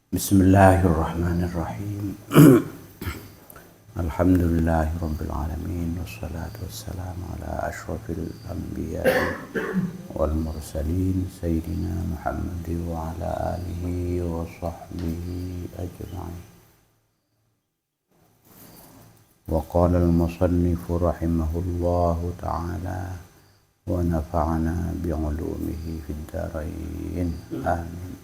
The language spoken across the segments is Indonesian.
Bismillahirrahmanirrahim. Alhamdulillahirabbil alamin wassalatu wassalamu ala asyrafil anbiya'i wal mursalin sayyidina Muhammadin wa ala alihi wa sahbihi ajma'in. Wa qala al-musannifu rahimahullahu ta'ala wa nafa'ana bi'ulumihi fid dharain. Amin.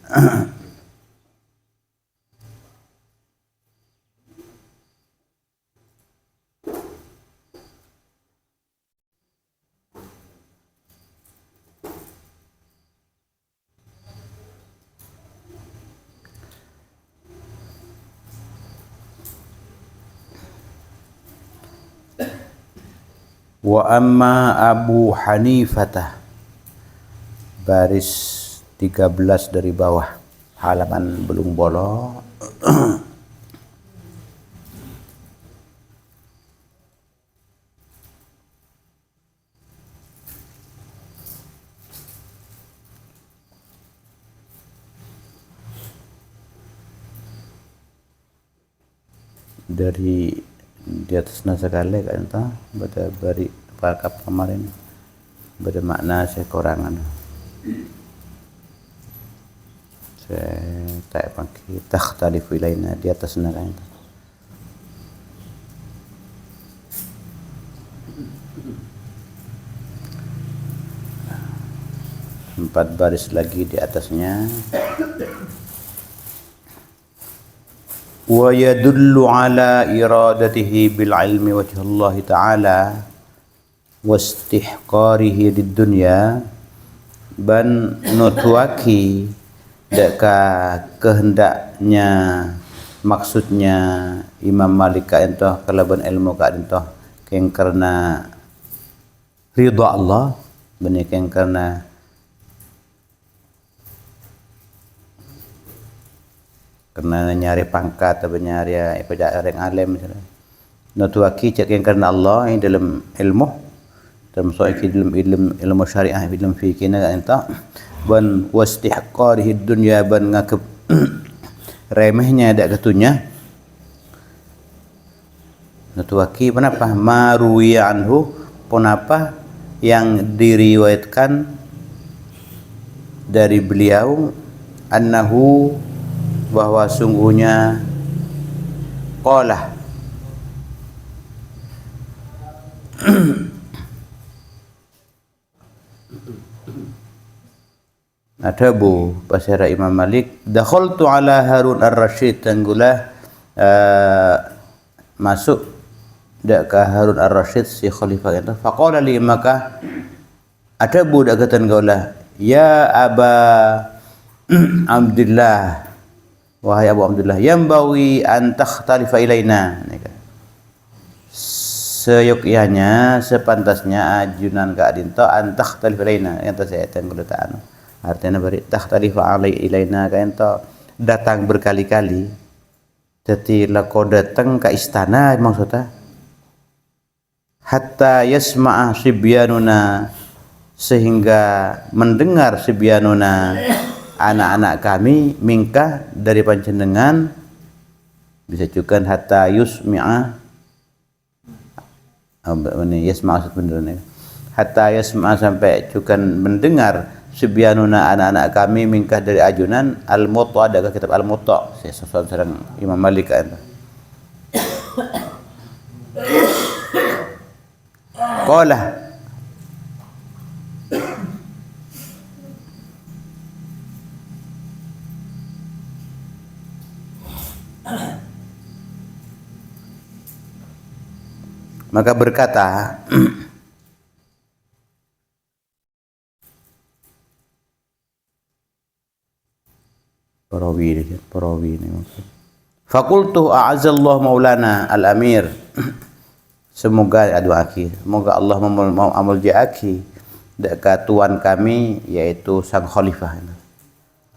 Wa amma Abu Hanifah, baris 13 dari bawah, halaman belum bolong. Dari di atas sekali kan entah pada bari pakap kemarin bermakna sekurangan saya tak pakai takhtalifu ilaina di atas kan empat baris lagi di atasnya. Wa yadullu ala iradatihi bil ilmi wajhallahi ta'ala wastihqarihi di dunya ban nutuaki deka kehendaknya maksudnya Imam Malik ka entah kalaban ilmu ka entah keng karena ridha Allah benih keng karena nyari pangkat atau nyari pada orang alim misalnya. Natuaki cek yang karena Allah yang dalam ilmu dalam soal dalam ilmu syariah dalam fikih na entah ban wastihqarihi dunya ban ngakep remehnya ada ketunya. Natuaki kenapa maruwiya anhu kenapa yang diriwayatkan dari beliau annahu bahwa sungguhnya qala Adabu pasara Imam Malik dakhaltu ala Harun ar-Rasyid tanggulah masuk dak ka Harun ar-Rasyid si khalifah itu faqala li maka adabu dak katan gaulah ya Aba Abdullah wahai Abu Abdullah yang bawi antah talifa ilaina seyogyanya sepantasnya ajunan ka adinto antah talifa ilaina yang saya tengguletaan artinya bari tah talifa ilaina ka ento datang berkali-kali jadi lako datang ke istana maksudnya hatta yasma'a sibyanuna sehingga mendengar sibyanuna anak-anak kami mingkah dari panjenengan bisa juga hatta yusmi'a yasma'a sebenarnya hatta yasma'a sampai juga mendengar subyanuna anak-anak kami mingkah dari ajunan al-Mutta ada kitab al-Mutta sesuatu sareng Imam Malik kan qala maka berkata perawi ini maksud faqultu a'azzallahu maulana al-amir semoga Allah amal ja'aki dekat tuan kami yaitu sang khalifah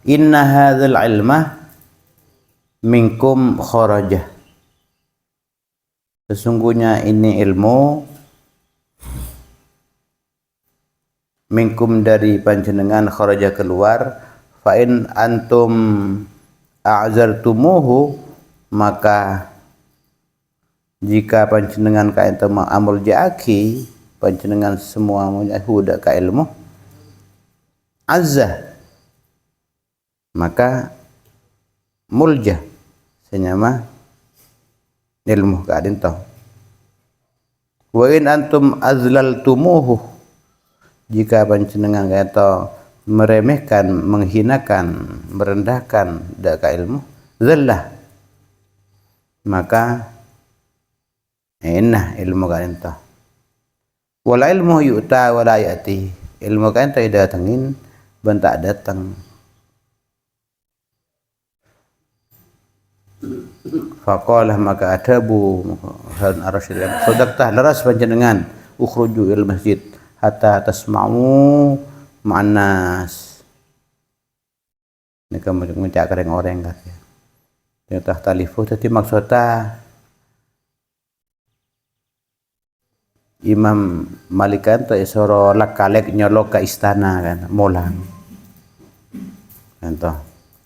inna hadzal ilma minkum kharajah sesungguhnya ini ilmu minkum dari panjenengan kharaja keluar fa in antum a'zartumuhu, maka jika panjenengan ka ento amul jaaki panjenengan semua huda ka ilmu azza, maka mulja senyama ilmu ka adinto. Wa in antum azlaltumuhu, jika panjenengan ka ento meremehkan, menghinakan, merendahkan ka ilmu zallah, maka ilmu ka ento. Wal ilmu yu'ta wa la ya'ti, ilmu ka ento datengin ban tak datang. Faqala, maka adabu Harun ar-Rasyid, sadaqtah, laras panjenengan, ukhruju il masjid hatta tasma'u ma'an nas. Ini kamu ngecak kereng orang kata. Yang tak talifu tadi maksudnya Imam Malik kan tu isoro lakalek nyolok ke istana kan, molang. Kan tu.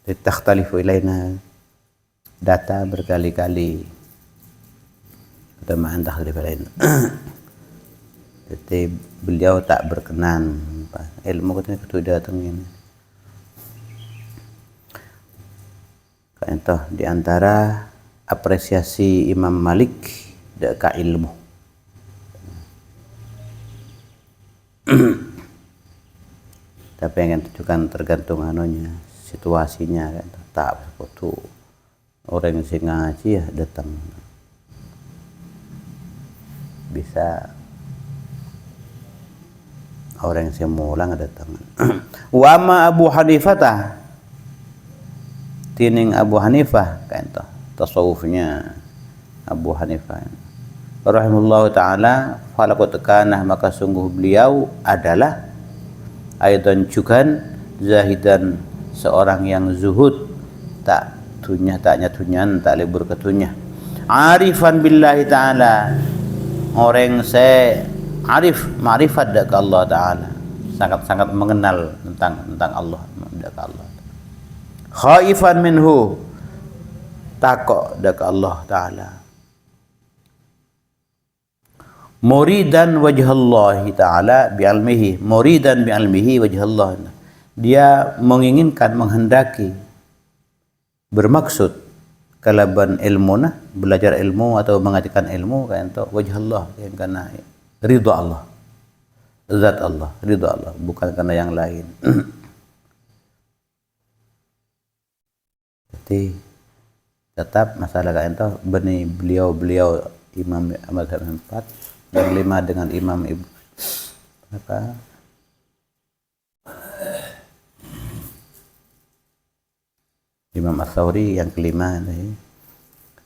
Takhtalifu ilaina, data berkali-kali. Ada ma'an takhtalifu ilaina. Jadi beliau tak berkenan, ilmu katanya ketu datengin. Kan tu di antara apresiasi Imam Malik ka ilmu. Tapi yang tunjukkan tergantung anunya, situasinya kan. Tak foto orang yang ngaji ya datang, bisa orang yang mulang datang. Wa ma Abu Hanifah, tining Abu Hanifah kan toh tasawufnya Abu Hanifah rahimahullahu taala, falaqad kana, maka sungguh beliau adalah aidan juga zahidan, seorang yang zuhud, tak tunyah, tak nyatunya, tak lebur ketunyah. Arifan billahi taala, orang saya arif, ma'rifat dak Allah taala, sangat-sangat mengenal tentang Allah, dak Allah. Khaifan minhu, takok dak Allah taala. Muridan wajhallahi ta'ala bi'almihi, muridan bi'almihi wajhallah, dia menginginkan, menghendaki, bermaksud kalaban ilmuna, belajar ilmu atau mengajarkan ilmu kan itu wajhallah, yang karena ridha Allah, zat Allah, ridha Allah, bukan karena yang lain. Jadi tetap masalah kan itu benih beliau Imam Ahmad bin Hanbal yang lima dengan Imam Imam Ats-Tsauri yang kelima nih.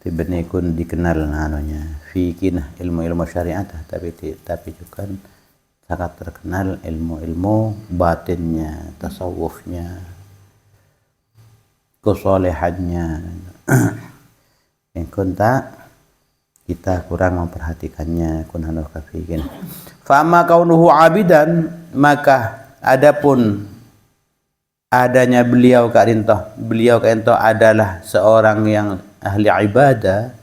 Tibni kun dikenal anunya fikih ilmu syariat, tapi juga sangat terkenal ilmu batinnya, tasawufnya, kesolehannya. Yang kun tak kita kurang memperhatikannya, kunanu kafikin. Fama kaunuhu abidan, maka adapun adanya beliau ka ento adalah seorang yang ahli ibadah,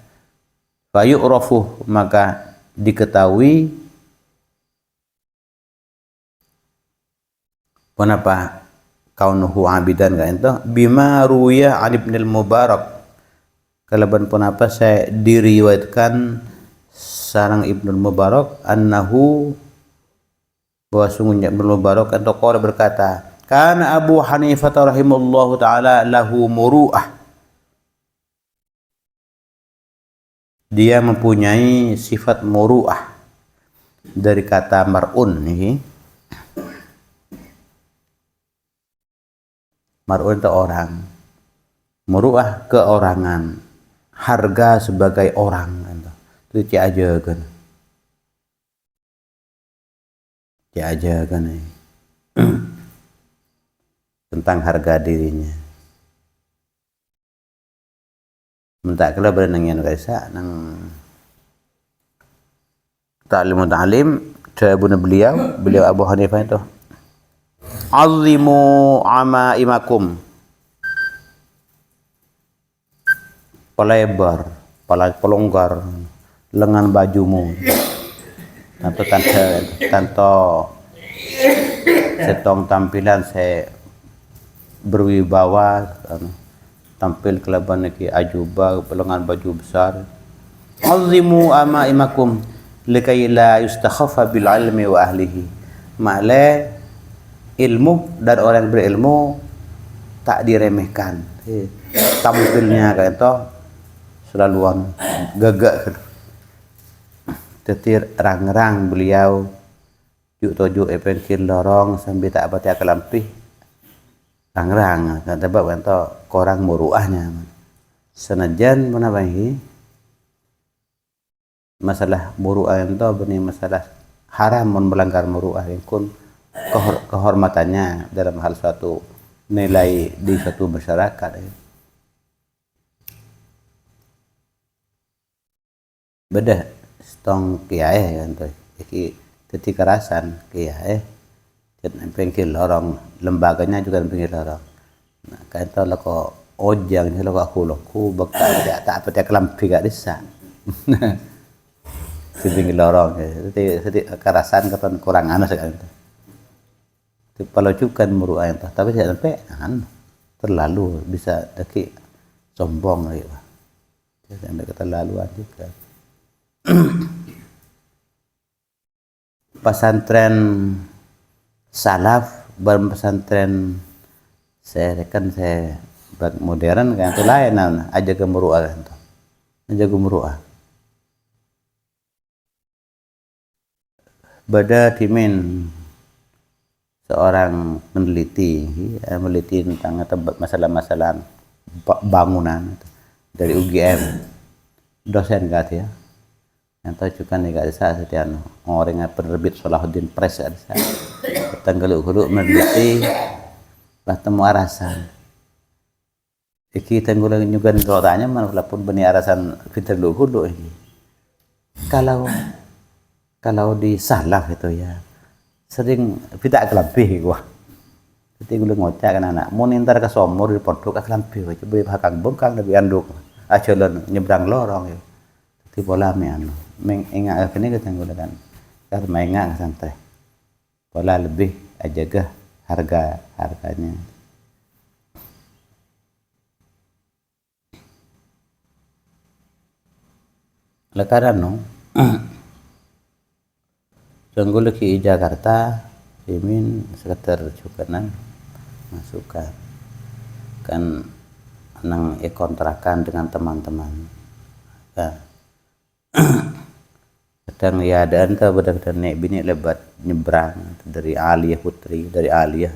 fa yu'rafu, maka diketahui kenapa kaunuhu abidan ka ento bima ruya an Ibnul Mubarak, kalaban pun apa saya diriwayatkan sarang Ibnul Mubarak annahu, bahwa sungguhnya Ibnul Mubarak atau qala berkata, kana Abu Hanifah rahimallahu taala lahu muru'ah, dia mempunyai sifat muru'ah, dari kata mar'un nih. Mar'un itu orang, muru'ah keorangan, harga sebagai orang, itu aja kan tentang harga dirinya. Mentak kala berenang yang kaisa nang ta'lim cabuna beliau Abu Hanifah itu, azimu amaimakum, pelebar, pelonggar, lengan bajumu. Tanto setong tampilan saya berwibawa, tampil kelaban ki ajuba, lengan baju besar. Azimu amaimakum likai la yustakhaffa bil ilmi wa ahlihi. Ma'le ilmu dan orang yang berilmu tak diremehkan. Tampilnya kayak itu selaluan gagak. Tetir rang-rang beliau juk tojuk epenkir lorong sambil tak baca kelampih rang-rang kan sebab kan to korang muruahnya senajan menabahi masalah muruah itu benih masalah haram melanggar muruah yang kun kehormatannya dalam hal suatu nilai di suatu masyarakat. Beda stong kiai kan tuh iki ketika kerasan kiai pinggir lorong lembaganya juga pinggir lorong nah kan tuh lako ojang ni lako aku bakal tak apa kelampi gak desa di pinggir lorong jadi kerasan kapan kurang anu sekali itu pelucukan muruah itu tapi tidak sampai terlalu bisa deki sombong lagi pak jadi keterlaluan juga. Pesantren salaf pesantren saya modern kan itu lain aja gemuruah kan tuh aja gemuruah beda timin seorang meneliti tentang masalah-masalah bangunan dari UGM dosen ya yang tahu juga nih gak ada setiap orang yang penerbit Salahuddin Press ada tanggal-tanggal meneliti temu arasan iki tanggal juga kalau tanya walaupun benih arasan fitur dulu ini kalau di salaf itu ya sering tidak kelebih gua jadi gue ngocak kan anak mau nintar ke somor di pondok kelebih coba beli hakang bongkang lebih anduk ajalan nyebrang lorong ya di pola anu mengingat ini kita gunakan karena mengingat santai pola lebih aja harganya lekaran no Sanggul ki Jakarta Imin sekitar cukanan masukan kan nang kontrakan dengan teman-teman nah, kadang ya ada anta benar-benar naik bini lebat nyebrang dari Aliyah Putri dari Aliyah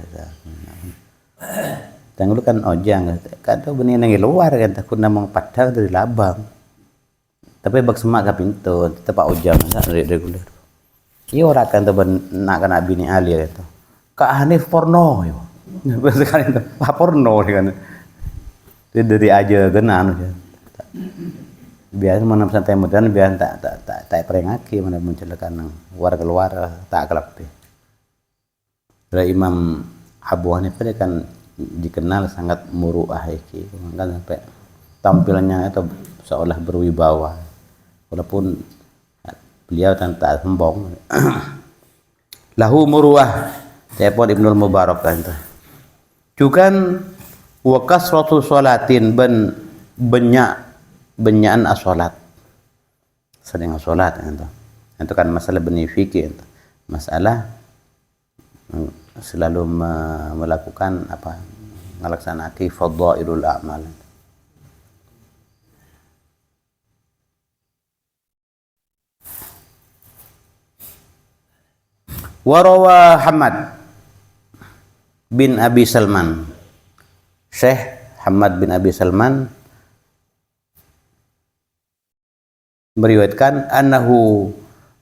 dan lu kan ojang kadang benih nang luar kan takut namang padang dari Labang tapi bak semak ke pintu tetap ojang dari reguler iya orang kan tuh nak kena bini Aliyah itu Kak Hanif porno yo sekali itu porno kan dari aja genan biasa mana santai modern biar tak perengaki mana mencelakakan warga luar tak kelepi. Dari Imam Abu Hanifah dia kan dikenal sangat muruah iki kan sampai tampilannya itu seolah berwibawa walaupun beliau tak sombong. Lahu muruah telepon Ibnul Mubarak kan itu. Juga wa kasratu sholatin benyaan as-sholat sering as-sholat itu kan masalah benefiki masalah selalu melakukan apa melaksanakan fadhailul a'mal warawa Hamad bin Abi Salman Syekh Hamad bin Abi Salman meriwayatkan annahu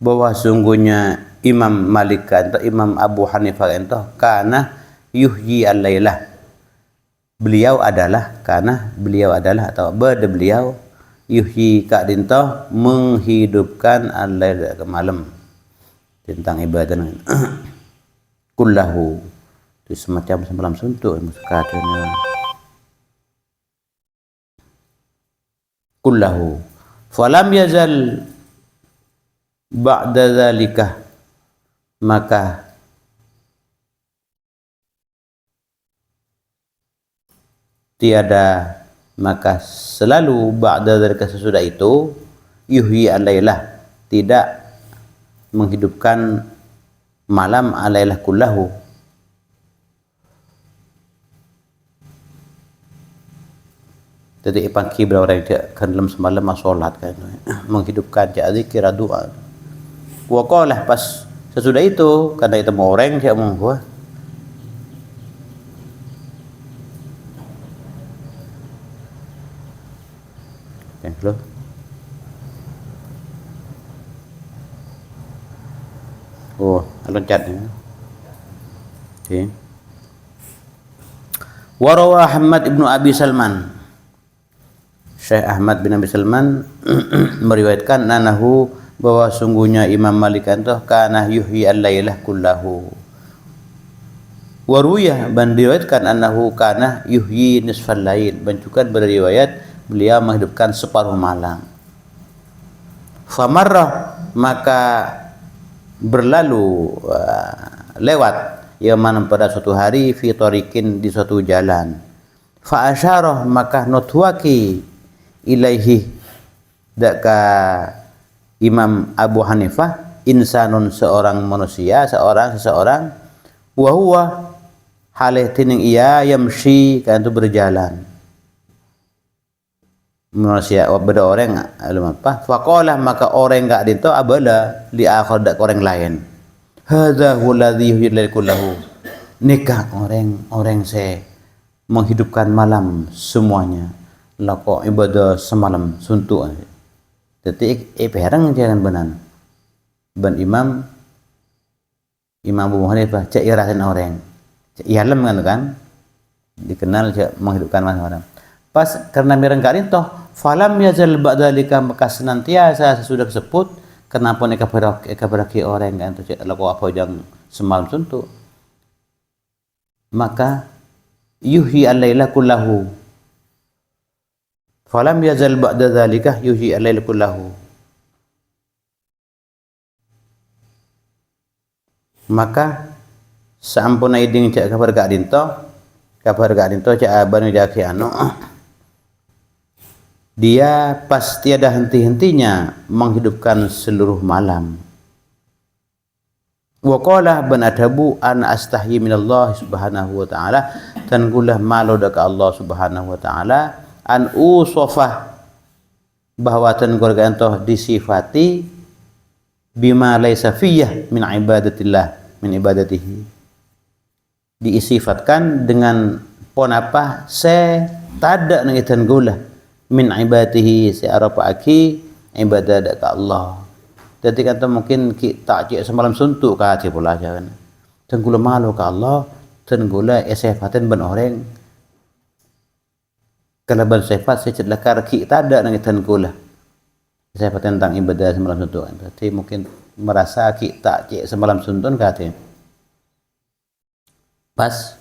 bahwa sungguhnya Imam Malik atau Imam Abu Hanifah itu karena yuhyi al-lailah beliau adalah atau beliau yuhyi ka dinto menghidupkan al-lail ke malam tentang ibadah kullahu itu semacam semalam suntuk muskatnya kullahu falam yazal ba'da dzalika, maka tiada, maka selalu ba'da dzalika, sesudah itu, yuhyi al-lailah, tidak menghidupkan malam, al-lailah kullahu. Jadi pagi berapa orang kan dalam semalam solat kan menghidupkan zikir doa. Wa qala, pas sesudah itu, karena itu mau orang dia mau gua. Hello. Oh, loncat ya. Oke. Wa rawa Ahmad ibnu Abi Salman, Syekh Ahmad bin Abi Salman meriwayatkan anahu, bahwa sungguhnya Imam Malik itu kana yuhyi al-lailah kullahu. Wa ruya, dan diriwayatkan anahu kana yuhyi nisfal lail, dan juga beriwayat beliau menghidupkan separuh malam. Famarrah, maka berlalu lewat, yaman pada suatu hari, fi tariqin, di suatu jalan. Fa asyarah, maka nutwaki ilaihi, daka Imam Abu Hanifah, insanun, seorang manusia, seseorang, wa huwa, halih tining ia, yamshi, kan itu berjalan, manusia beda orang alum apa, faqala, maka orang enggak dinto abala li akhir, dak orang lain, hadza huladzi yuhyi kullahu, nikah orang se menghidupkan malam semuanya, lako ibadah semalam suntuk. Jadi perang jangan benar. Ben Imam Abu Hanifah cak iratin orang, cak ialem kan dikenal cak menghidupkan malam. Pas karena merengkari toh, falam yazal ba'dalika, maka senantiasa sesudah tersebut, kenapa ni kabaraki orang kan tu cak lako apa yang semalam suntuk, maka yuhyi al-laila kullahu. Falam yazal ba'da dzalika yuhyi al-laila kullahu. Maka sampun iding cak kabar gak dinto cak abanu jaki anu, dia pas tiada henti-hentinya menghidupkan seluruh malam. Wa qala ban adabu an astahyi minallah subhanahu wa ta'ala, dan gulah malu daka Allah subhanahu wa ta'ala, an usofah, bahwa tan keluarga antoh disifati, bima laisa fiyah min ibadatillah, min ibadatihi, diisifatkan dengan pon apa se tada nangitan gula min ibadatihi, se arapa aki ibadah daka Allah. Jadi kata mungkin kita cik semalam suntuk ka cik pula jangan tenggula malu ka Allah, tenggula esifatin ben orang, kalau ban sifat saya celakar kita ada nang tenggula sifat tentang ibadah semalam suntuk. Jadi mungkin merasa kita cik semalam suntuk kata pas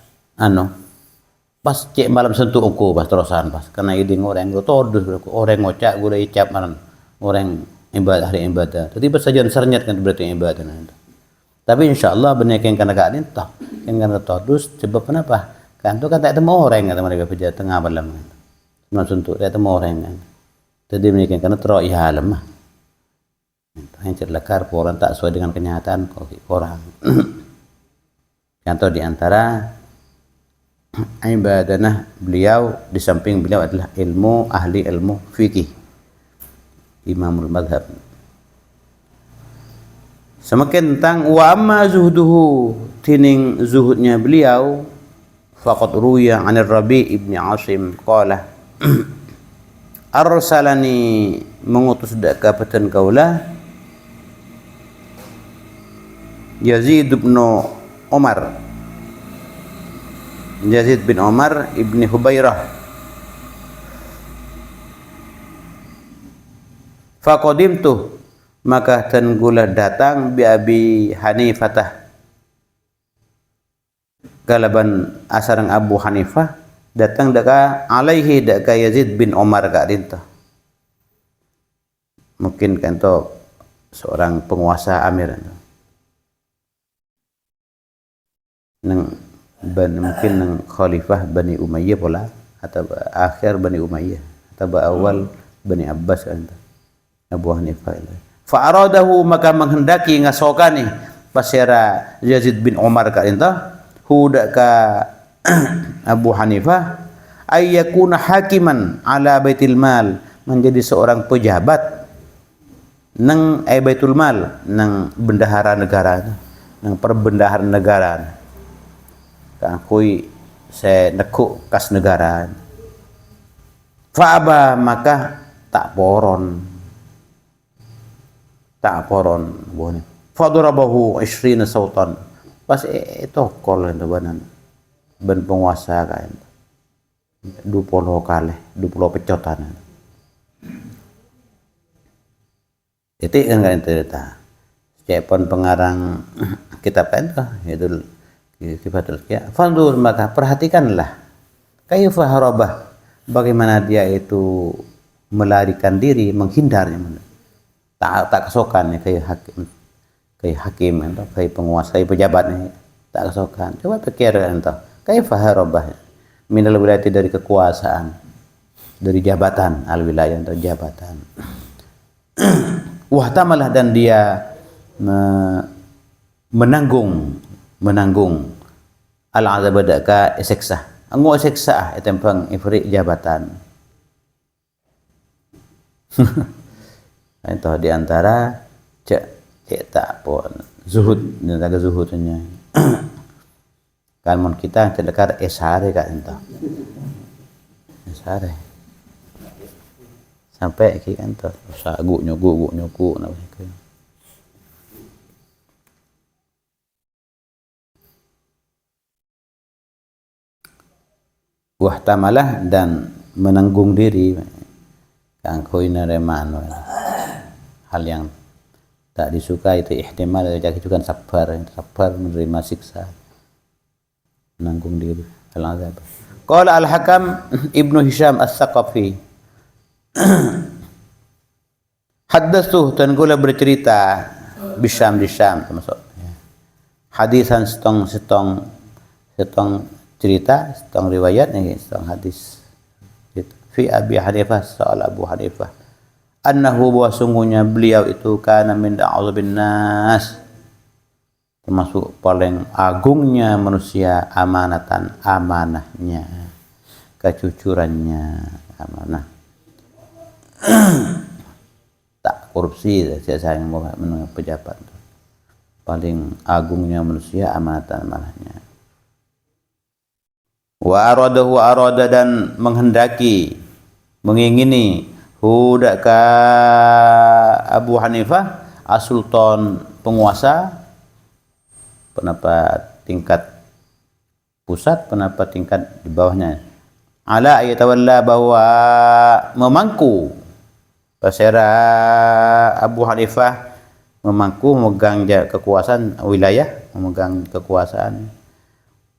pas cik malam suntuk aku pas terusan pas karena iding orang go todus orang ngocak gula icap malam orang ibadah hari ibadah. Jadi bersajian sernyat kan berarti ibadah. Tapi insyaallah benar yang kena gak nintah, yang kena todus sebab kenapa? Kan tu kan tak temu orang kata mereka kerja tengah malam. Semalam suntuk tak temu orang kan. Jadi mereka kena terok ihalam mah. Yang celakar orang tak sesuai dengan kenyataan orang. Contoh di antara ibadah beliau, di samping beliau adalah ahli ilmu fikih, Imamul Madhab. Semakin tentang wa amma zuhduhu, tining zuhudnya beliau, faqad ruya 'anil Rabi' ibn Asim qala arsalani, mengutus dak kapten kaula Yazid bin Umar, Yazid bin Umar ibni Hubairah, faqadimtu, maka tenggula datang bi Abi Hanifatah, galaban asarang Abu Hanifah datang daka alaihi daka Yazid bin Umar kak dinta, mungkin kan to seorang penguasa amir nang mungkin nang khalifah Bani Umayyah pula atau akhir Bani Umayyah atau awal Bani Abbas kan Abu Hanifah fa aradahu maka menghendaki ngasokani pasera Yazid bin Umar ka entah huda ka Abu Hanifah ayyakuna hakiman ala baitil mal menjadi seorang pejabat nang baitul mal nang bendahara negara nang perbendaharaan negara kan kui saya nekuk kas negara fa'aba maka tak poron boleh fadurabahu 20 sautan pas itu kol itu banan ben penguasa kan 20 kali 20 pecotan itu kan cerita siapun pengarang kitab itu itu Sifatul Kiai. Fandur maka perhatikanlah kaifa harabah bagaimana dia itu melarikan diri menghindarnya tak kesokan ya kayak hakim atau kayak penguasa kayak pejabatnya tak kesokan coba pikirkan entah kaifa harabah minal wilayati dari kekuasaan dari jabatan al wilayah atau jabatan wahtamalah dan dia menanggung al-azab daka siksa anggo siksa tempang ifri jabatan itu di antara cek tak pun zuhud dan zuhudnya kan mun kita terdekat esare kan entah esare sampai ki kan tuh sagu nyugu nah wahtamalah dan menanggung diri kangkoi nareman hal yang tak disukai itu ihtimal jadi juga sabar menerima siksa menanggung diri al-azab qala al-hakam ibnu Hisham as-Saqafi haddatsu dan gula bercerita Bisham termasuk hadisan setong cerita setong riwayat nih setong hadis fi Abi Hanifah soal Abu Hanifah annahu bahwa sungguhnya beliau itu kana min a'dzabin nas termasuk paling agungnya manusia amanahnya kejujurannya amanah tak korupsi saya menengah pejabat paling agungnya manusia amanahnya wa arada dan menghendaki mengingini hudaka Abu Hanifah as-sultan penguasa penapa tingkat pusat penapa tingkat di bawahnya ala ayatawalla bahwa memangku pasera Abu Hanifah memangku memegang kekuasaan wilayah memegang kekuasaan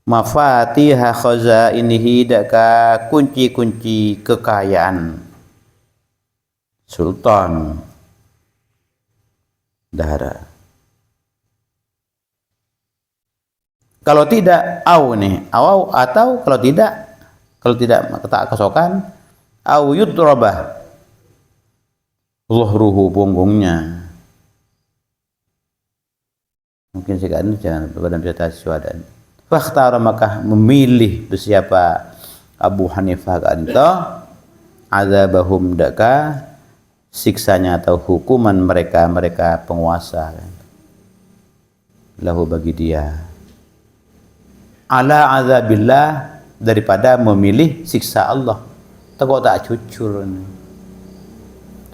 mafatiha khazainihi daka kunci-kunci kekayaan sultan dahara kalau tidak atau kalau tidak maka tak kesokan au yudrabah zuhruhu punggungnya mungkin sekarang jangan badan cerita suadan fakhtara maka memilih siapa Abu Hanifah kanto azabahum daka siksanya atau hukuman mereka penguasa lahu bagi dia ala azabillah daripada memilih siksa Allah takut tak jujur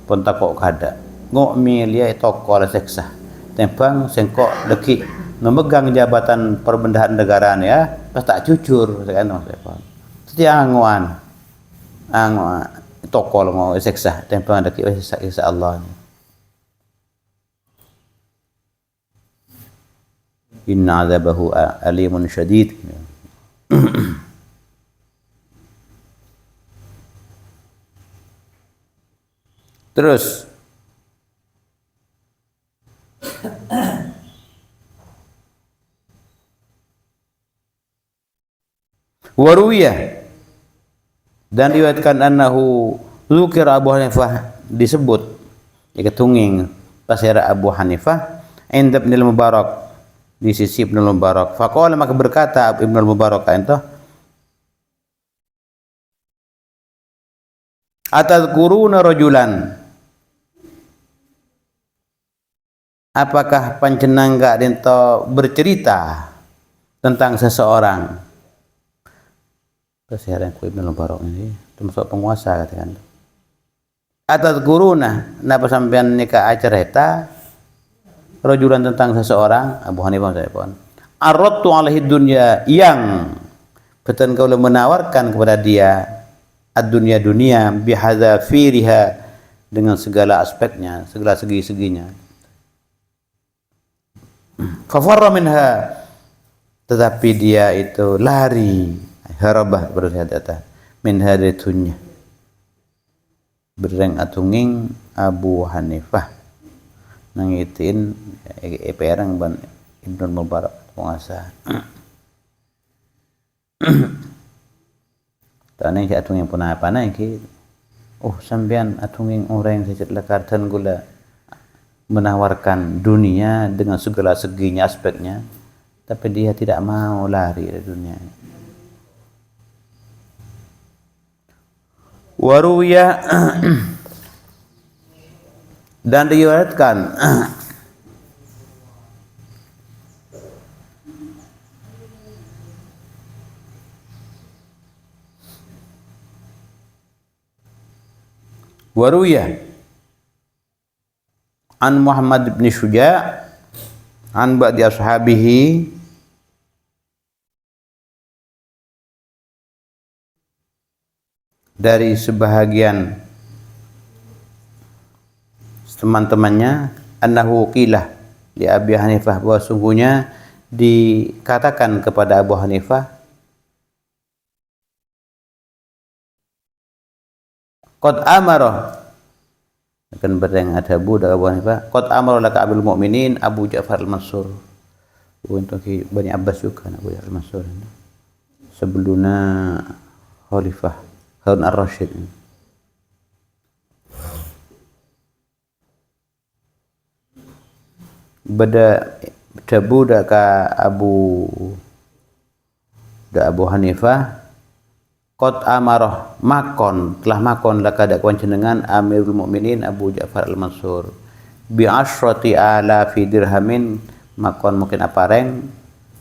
pun takut kada ngok milih toko siksa tempang sengkok deki memegang jabatan perbendaharaan negaraan ya pas tak jujur kan maksudnya setiap anguan tokol mau siksa tempang deki siksa Allah inna azabahu alimun syadid terus Waruwiyah, dan riwayatkan annahu dzukir Abu Hanifah, disebut ikatunging pasira Abu Hanifah inda Ibnu Mubarak, di sisi Ibnu Mubarak. Faqala, maka berkata Ibnu Mubarak itu, atadkuruna rajulan, apakah panjenengan gak dento bercerita tentang seseorang? Kesiaran ku Ibnu Mubarak ini termasuk penguasa katakan. Atadkuruna, napa sampean nikah acerita rajulan tentang seseorang? Abu Hanifah saya pun arradtu alaihi dunya, yang betul kau menawarkan kepada dia ad-dunya, dunia, bihadzafiriha, dengan segala aspeknya, segala segi-seginya. Fafarra minha, tetapi dia itu lari, harabah berkata min haditunya, bereng atunging Abu Hanifah nangitin perang ban Ibnu Mubarak penguasa. Tane si atunging punapa na iki, oh sampean atunging orang yang sejak lekartan gula menawarkan dunia dengan segala seginya aspeknya, tapi dia tidak mau lari dari dunia. Waruya, dan diriwayatkan waruya an Muhammad bin Syuja' an ba'di ashabihi dari sebahagian teman-temannya, annahu qilah li Abi Hanifah, bahwa sungguhnya dikatakan kepada Abu Hanifah, qad amara, akan berdeng adabu dari Abu Hanifah, qad amara laka Abil Mukminin Abu Ja'far al-Mansur, untuk Bani Abbas juga Abu Ja'far al-Mansur sebelumnya Khalifah Harun ar-Rasyid. Bada dabu ka Abu Hanifah, qad amarah, makon, telah makon laka dak panjenengan Amirul Mukminin Abu Ja'far al-Mansur bi asyrati alafi dirhamin, makon mungkin apareng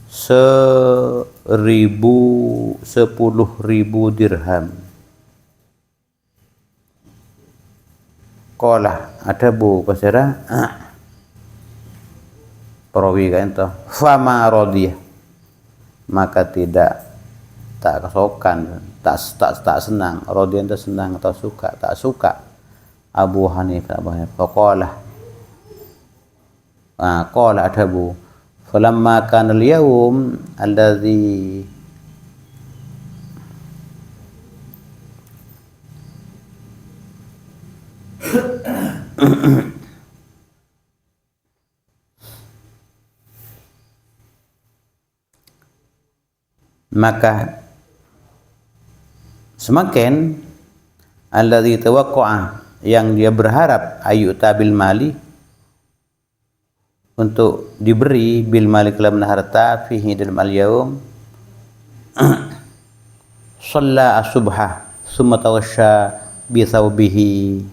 10.000 dirham. Qala adabu pasira perawi kan itu, fama radiyah, maka tak kesokan, tak senang, radiyah itu senang atau suka, tak suka Abu Hanifah. Qala adabu, falamma kana al-yawm alladhi maka semakin alladzi tawaqqa'a, yang dia berharap ayu tabil mali, untuk diberi bil mali kelam harta fihi dalam al-yaum, shalla as-subha summa tawasha bi thawbihi,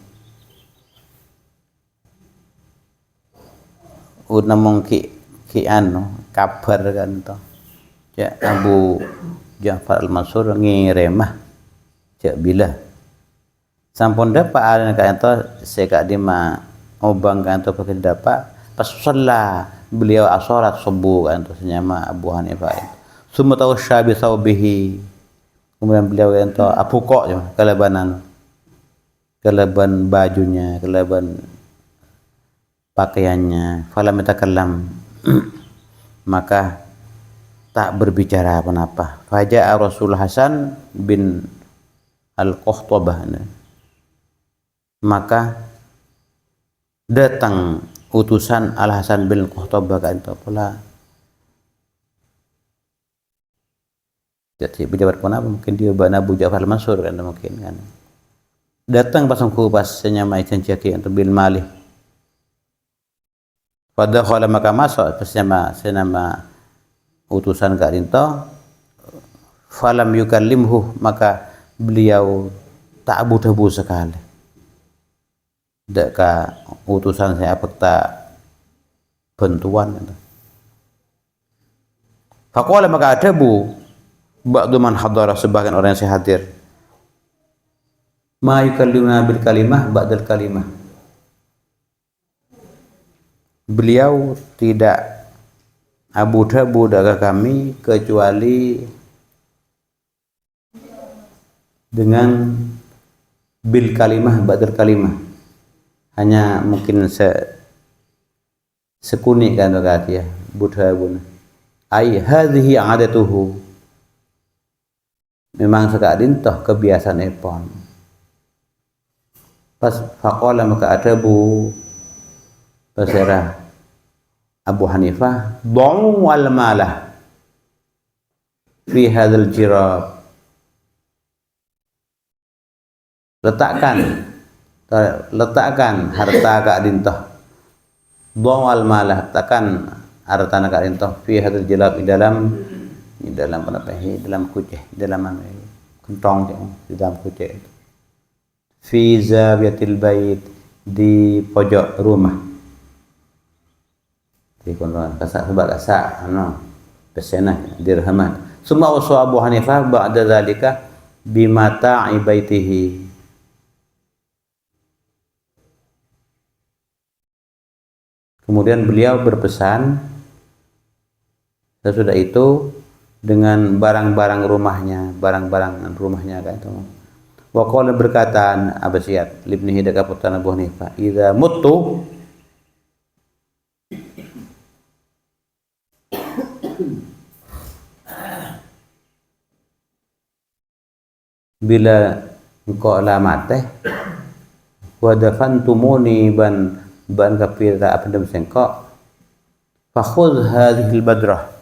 namung ki anu kabar kan to ya Abu Ja'far al-Mansur ngiremah cak bila sampun dapat alana ka ento seka dima obang ka ento pakai dapat pas shalla beliau asorat subuh kan to senyama Abu Hanifah summa tawasha bi thawbihi, kemudian beliau ento apukok keleban bajunya, keleban pakaiannya, falam yatakallam, maka tak berbicara apa-apa. Faja'a Rasul Hasan bin Al-Qahtobah, maka datang utusan Al-Hasan bin Qahtobah kan pula Jadi pejabat pun apa mungkin dia bana Abu Ja'far al-Mansur kan mungkin kan. Datang pasangku pas senyama janji untuk bil malih. Pada kala maka masuk senama utusan Kak Rinto falam yukallimhu maka beliau tak abu-abu sekali. Dekat utusan saya apa tak bantuan. Faqala maka ada bu ba'du man hadara sebagian orang yang saya hadir. Ma yukallimuna bil kalimah ba'dal kalimah. Beliau tidak abu-abu dengan kami kecuali dengan bil kalimah ba'dal kalimah. Hanya mungkin sekuni kan kata ya budhabun. Ai hadhihi 'adatuhu. Memang sekadin toh kebiasaan epon. Pas faqala maka ada bu pasera Abu Hanifah da'u wal malah fi hadzal jirab. Letakkan harta Kak Dintoh. Da'u wal malah, letakkan harta Kak Dintoh fi hadzal jirab di dalam kucing, di dalam kentong di dalam kucing. Fi zawiyatil bait, di pojok rumah. Di konron kasak sebab kasak pesenah dirhaman. Summa wasa Abu Hanifah ba'da zalika bimata'i baitihi. Kemudian beliau berpesan sesudah itu dengan barang-barang rumahnya kan itu. Wa qala berkataan Abasyat libnihi daka putra Abu Hanifah, idza mutu bila engkau la mate wa dafantumuni ban kafira apendem sengkok fakhudh hadhihi al-badrah.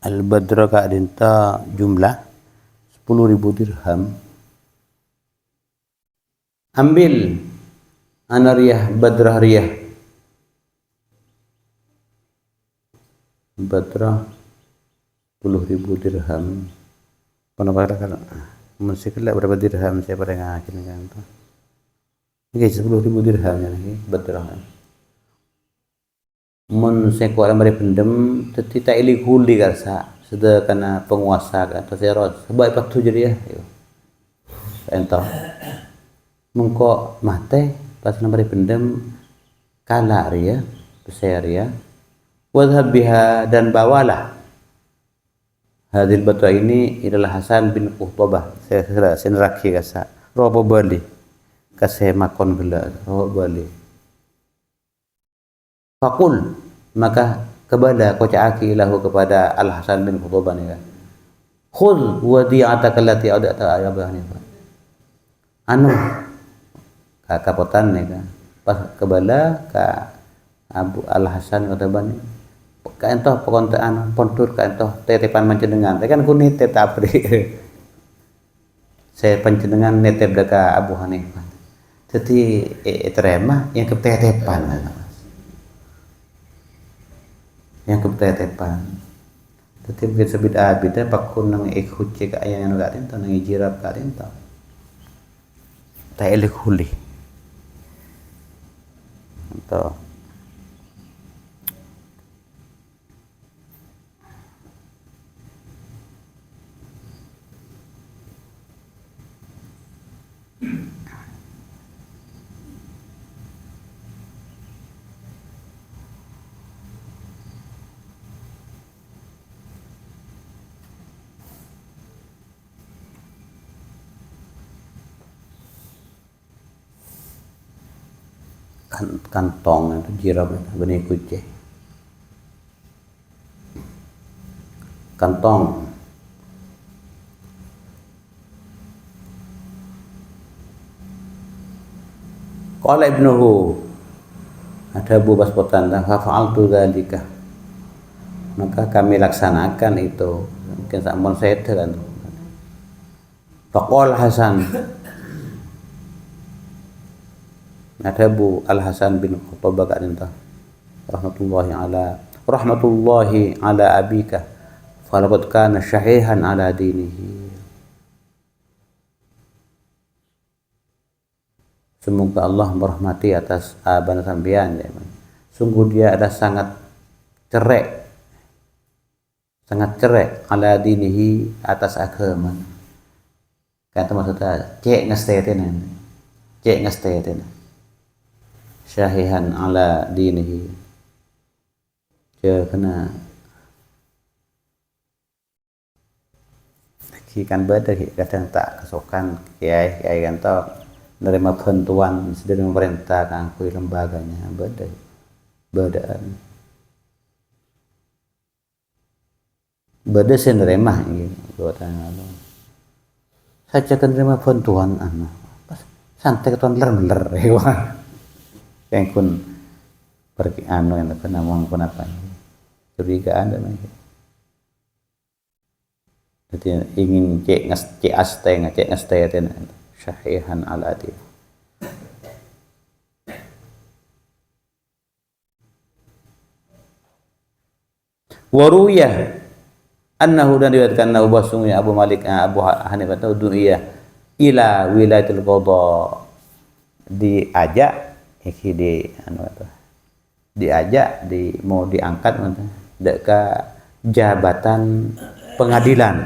Al-Badra Kak Dinta jumlah 10.000 dirham. Ambil anariyah Badrah riyah. Badrah 10.000 dirham. Kenapa kan mesti kena berapa dirham saya pada ngakin kan tu. Ini 10.000 dirham ya ni Badrah. Mun seko lamari pendem teti tak ili huli karsa sudah kena penguasa kan terserot sebab waktu jadi ya entah mengko mate pas lamari pendem kala ria besar ya wadhab biha dan bawalah hadil batu ini adalah Hasan bin Qutbah saya senraki kasa robo bali kasih makon gela robo bali. Fakul maka kepada kocaki lahu kepada Al Hasan bin Qutbah ni kan. Khudh wadi'ataka allati adata Abu Hanifah. Anu kapotan ni kan. Pas kepada ka Abu Al Hasan Qutbah ni. Ka entah pekontaan pontur ka entah tetepan panjenengan. Kan kuni tetap pri. Saya panjenengan netep deka Abu Hanifah. Jadi terema yang ketetepan. Yang kebetepan tapi mungkin sebid abida pakun nang ikhuci ka ayang anu garin nang ijirab garin ta elik huli to kantong itu jirab benih kucing kantong. Qala ibnuhu ada Abu Baspotan fa fa'altu dzalika maka kami laksanakan itu mungkin sampun saya kan. Faqala Hasan ada Abu Al Hasan bin Qutbah kadinta rahmatullahi ala abika falaqad kana syahihan ala dinihi. Semoga Allah merahmati atas abang sambian ya. Sungguh dia ada sangat cerai ala dinihi atas agama. Kata maksudnya cek ngestetin syahihan ala dinihi dia kena kan beda kadang tak kesokan kiai kan tau menerima bantuan dari pemerintah kangkui lembaganya beda sih nerima gitu saja kan nerima bantuan santai keton ler yang kun pergi yang apa namanya pun apa curigaan dan jadi ingin cek ngesteng syahihan ala di waruyah annahu dan diriwayatkan bahwasanya Abu Malik Abu Hanifah du'iyah ila wilayatul qadha diajak mau diangkat ke jabatan pengadilan.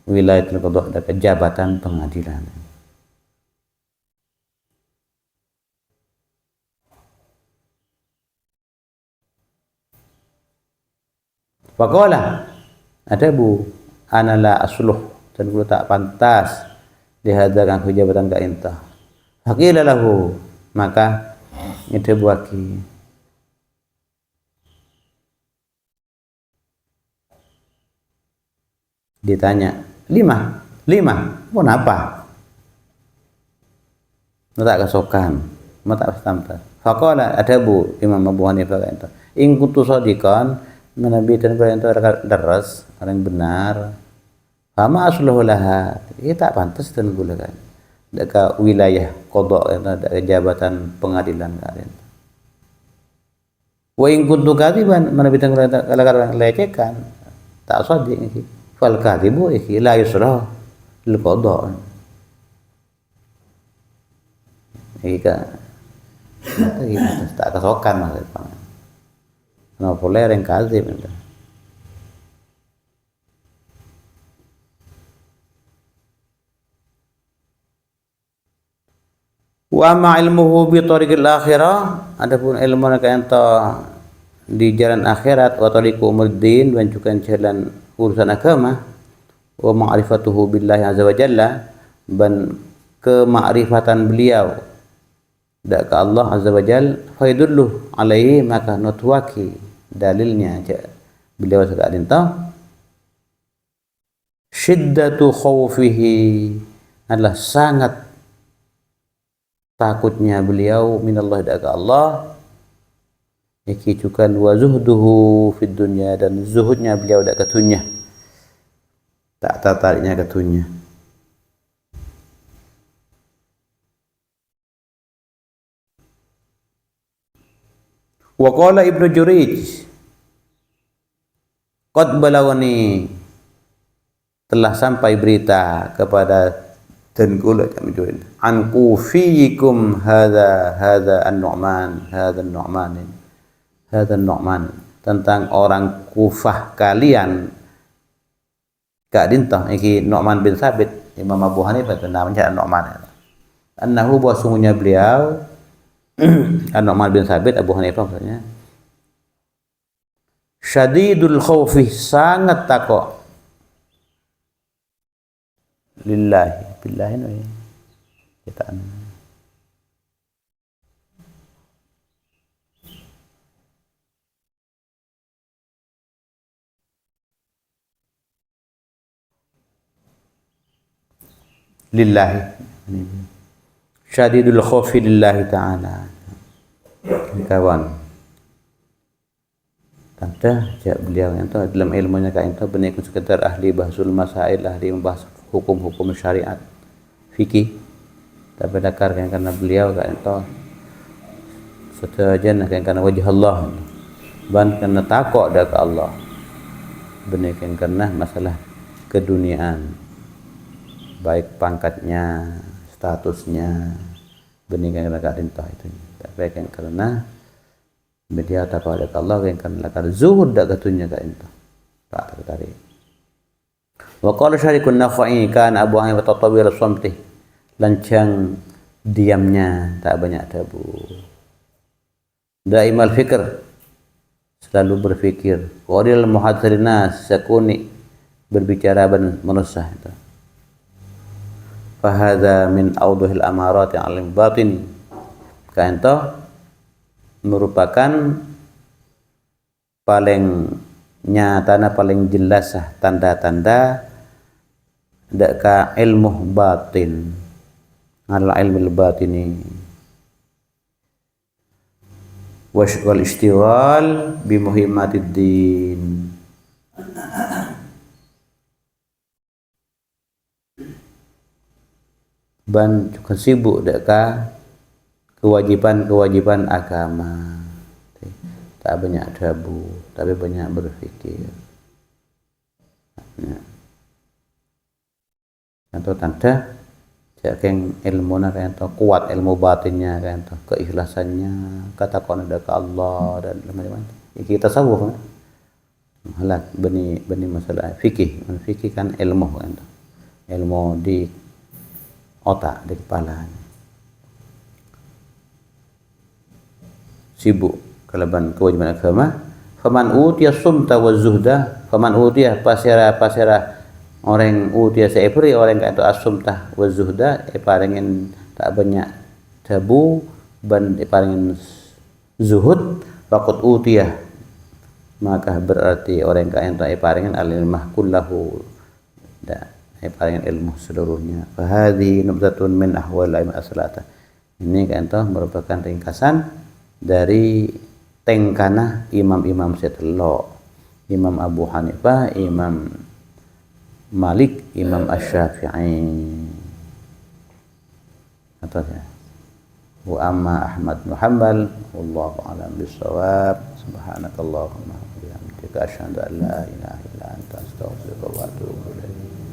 Wilayatul qadha ada jabatan pengadilan. Waqala ada Bu ana la asluh dan guru tak pantas dihadakan ke jabatan ka intah. Faqila lahu maka itu buaki ditanya lima pun apa tak kesokan mata sampai faqala ada Bu Imam Abu Hanifah kata in kuntu shadiqan menabi dan perintah deras orang benar fama asluhu laha tak pantas dan gula kan dekat wilayah qadha ada jabatan pengadilan kalian wa in kuntu kadiban menabi dan kalau lecehkan tak shadiq iki fal kadhibu iki la yusra lil qadha iki tak kesokan maksudnya no boleh yang kadhib wa ma ilmuhu bi tariqil akhirah adapun ilmu yang di jalan akhirat wa tariqu umuddin dan juga jalan urusan agama wa ma'rifatuhu billahi azza wa jalla dan kemakrifatan beliau dak ke Allah azza wa jalla faidullu alaihi maka nutwaki dalilnya beliau sekadin tahu syiddatu khawfihi adalah sangat takutnya beliau minallah dak ke Allah iki juga wa zuhduhu fid dunya dan zuhudnya beliau dak ke dunya tak tertariknya ke dunya wa qala Ibnu Jurayj qad balawani telah sampai berita kepada dan kula kami jual an kufiyikum hadza an-Nu'man tentang orang Kufah kalian Kak Dintah iki Nu'man bin Sabit Imam Abu Hanifah itu namanya Nu'man annahu bahwa sungguhnya beliau Nu'man bin Sabit Abu Hanifah maksudnya syadidul khawfi sangat takut lillahi billahi kita lillahi. Syadidul khawfi lillahi ta'ala. Kawan. Tanda jak beliau yang tahu dalam ilmunya kain tahu benar sekedar ahli bahsul masail, ahli membahas hukum-hukum syariat fikih. Tapi dakar kan karena beliau kain tahu setajan kan karena wajah Allah. Ban karena takut dak Allah. Benar kan karena masalah keduniaan. Baik pangkatnya, statusnya, benar kan karena kain tahu itu. Tapi kan karena beliau takut dak Allah kan karena lakar zuhud dak katunya kain tahu. Tak tertarik. Wa qala syarikun nafa'i kan Abu Hanifah tatawir samtih. Lancang diamnya tak banyak tabu. Daimal fikr selalu berfikir. Qadil muhadzirinas sakuni berbicara menusah itu. Fahadha min awduhil amarat yang alim batin. Kain toh merupakan paling nyata, paling jelas tanda-tanda deka ilmu batin. Ala ilmu batini wal istighal bi muhimmatid din. Ban juga sibuk deka kewajiban agama. Tak banyak dabu, tapi banyak berfikir. Atau tanda keng ilmu na kayak kuat ilmu batinnya kayak keikhlasannya katakan ada ke Allah dan macam-macam. Kita tasawuf halak beni masalah fikih kan ilmu kan ilmu di otak di kepala. Sibuk keleban kewajiban agama. Faman utiya sumta wa zuhda, faman utiya pasira orang utia seepri orang kata asumtah wa zuhda paringin tak banyak tabu ban paringin zuhud faqad utia maka berarti orang kata paringin al-ilmah kullahu da paringin ilmu seluruhnya. Fa hadhi nubzatun min ahwal as-salata. Ini kata merupakan ringkasan dari tengkana imam-imam setelah Imam Abu Hanifah, Imam Malik, Imam Asy-Syafi'i. Atasnya. Wa amma Ahmad bin Hanbal wallahu a'lam bissawab. Subhanakallahumma wa bihamdika asyhadu an la ilaha illa anta astaghfiruka wa atubu ilaik.